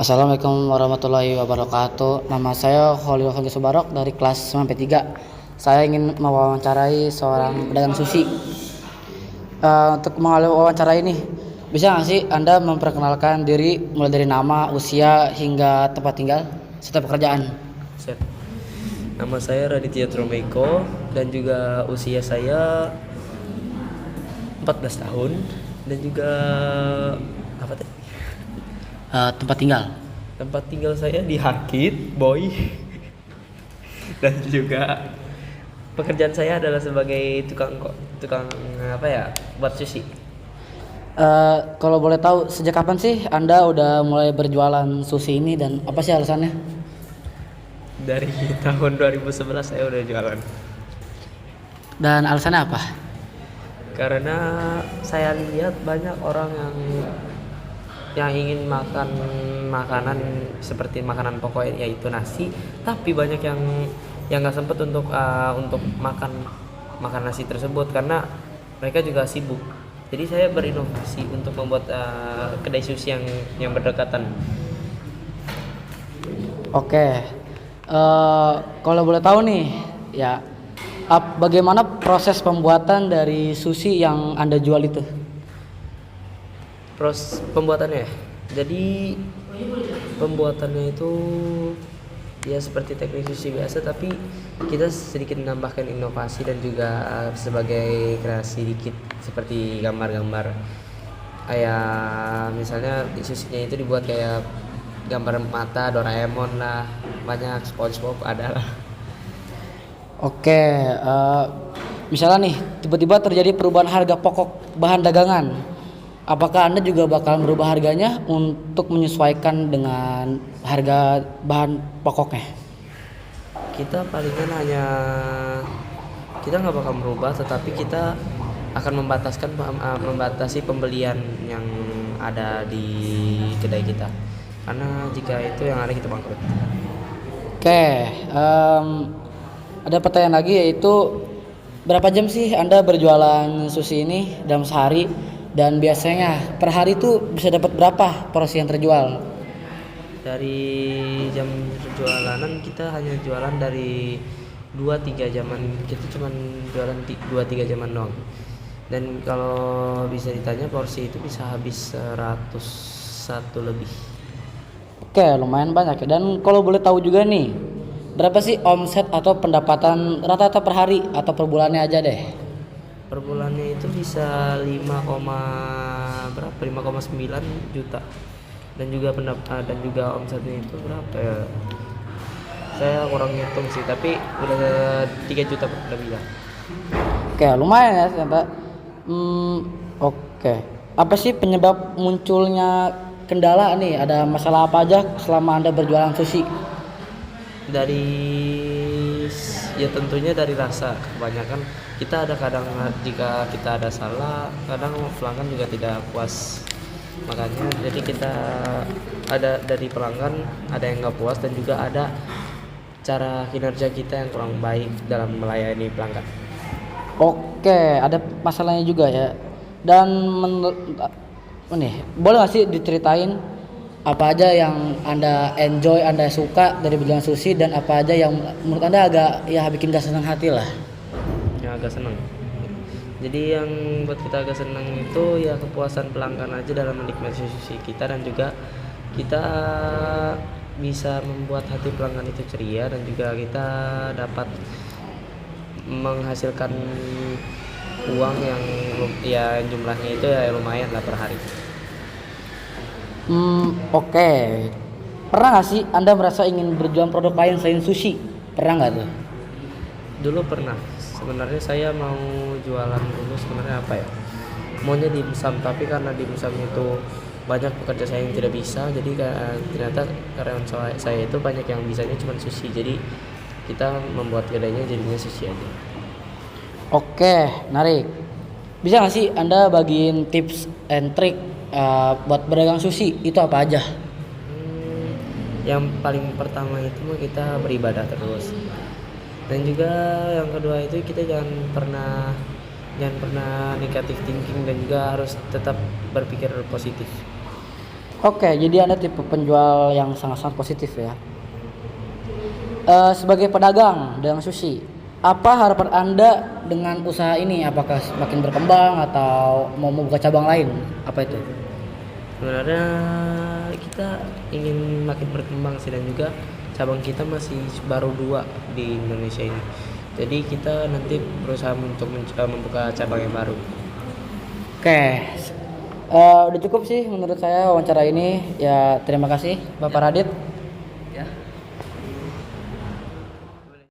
Assalamualaikum warahmatullahi wabarakatuh. Nama saya Khalil Khalil Subarok dari kelas 9P3. Saya ingin mewawancarai seorang pedagang sushi. Untuk mengalami wawancara ini, bisa nggak sih Anda memperkenalkan diri mulai dari nama, usia, hingga tempat tinggal, serta pekerjaan? Set. Nama saya Raditya Tromeko dan juga usia saya 14 tahun dan juga apa tadi? Tempat tinggal. Tempat tinggal saya di Hakit, Boy. Dan juga pekerjaan saya adalah sebagai tukang apa ya? Buat sushi. Kalau boleh tahu, sejak kapan sih Anda udah mulai berjualan sushi ini dan apa sih alasannya? Dari tahun 2011 saya udah jualan. Dan alasannya apa? Karena saya lihat banyak orang yang ingin makan makanan seperti makanan pokok yaitu nasi, tapi banyak yang nggak sempet untuk makan nasi tersebut karena mereka juga sibuk. Jadi saya berinovasi untuk membuat kedai sushi yang berdekatan. Oke, kalau boleh tahu nih, ya, bagaimana proses pembuatan dari sushi yang Anda jual itu? Proses pembuatannya, jadi pembuatannya itu ya seperti teknik sushi biasa, tapi kita sedikit menambahkan inovasi dan juga sebagai kreasi dikit seperti gambar-gambar. Kayak misalnya sushinya itu dibuat kayak gambar mata Doraemon lah, banyak SpongeBob ada lah. Oke, misalnya nih, tiba-tiba terjadi perubahan harga pokok bahan dagangan. Apakah Anda juga bakal merubah harganya untuk menyesuaikan dengan harga bahan pokoknya? Kita palingan kita nggak bakal merubah, tetapi kita akan membatasi pembelian yang ada di kedai kita, karena jika itu yang ada kita bangkrut. Oke, ada pertanyaan lagi, yaitu berapa jam sih Anda berjualan sushi ini dalam sehari, dan biasanya per hari itu bisa dapat berapa porsi yang terjual? Dari jam perjualanan kita hanya jualan dari 2-3 jaman, kita cuma jualan 2-3 jaman doang. Dan kalau bisa ditanya, porsi itu bisa habis 101 lebih. Oke, lumayan banyak ya. Dan kalau boleh tahu juga nih, berapa sih omset atau pendapatan rata-rata per hari atau per bulannya aja deh? Per bulannya itu bisa 5,9 juta. Dan juga omsetnya itu berapa ya? Saya kurang ngitung sih, tapi udah 3 juta lebih lah. Oke, lumayan ya ternyata. Oke. Apa sih penyebab munculnya kendala nih? Ada masalah apa aja selama Anda berjualan sushi? Ya tentunya dari rasa. Kebanyakan kita ada kadang, jika kita ada salah, kadang pelanggan juga tidak puas. Makanya jadi kita ada dari pelanggan ada yang nggak puas, dan juga ada cara kinerja kita yang kurang baik dalam melayani pelanggan. Oke, ada masalahnya juga ya. Dan boleh nggak sih diceritain apa aja yang Anda enjoy, Anda suka dari berjualan sushi, dan apa aja yang menurut Anda agak ya bikin gak senang hati lah? Yang agak senang. Jadi yang buat kita agak senang itu ya kepuasan pelanggan aja dalam menikmati sushi kita, dan juga kita bisa membuat hati pelanggan itu ceria, dan juga kita dapat menghasilkan uang yang ya jumlahnya itu ya lumayan lah per hari. Oke. Pernah nggak sih Anda merasa ingin berjualan produk lain selain sushi? Pernah nggak tuh? Dulu pernah. Sebenarnya saya mau jualan dulu sebenarnya apa ya? Maunya dimsum, tapi karena dimsum itu banyak pekerja saya yang tidak bisa, jadi ternyata karyawan saya itu banyak yang bisanya cuma sushi. Jadi kita membuat kedainya jadinya sushi aja. Oke, menarik. Bisa nggak sih Anda bagiin tips and trick buat berdagang sushi itu apa aja? Yang paling pertama itu mah kita beribadah terus, dan juga yang kedua itu kita jangan pernah negative thinking, dan juga harus tetap berpikir positif. Oke, jadi Anda tipe penjual yang sangat-sangat positif ya. Sebagai pedagang sushi, apa harapan Anda dengan usaha ini? Apakah semakin berkembang atau mau membuka cabang lain? Apa itu? Sebenarnya kita ingin makin berkembang sih, dan juga cabang kita masih baru 2 di Indonesia ini. Jadi kita nanti berusaha untuk membuka cabang yang baru. Oke, udah cukup sih menurut saya wawancara ini. Ya terima kasih Bapak Radit.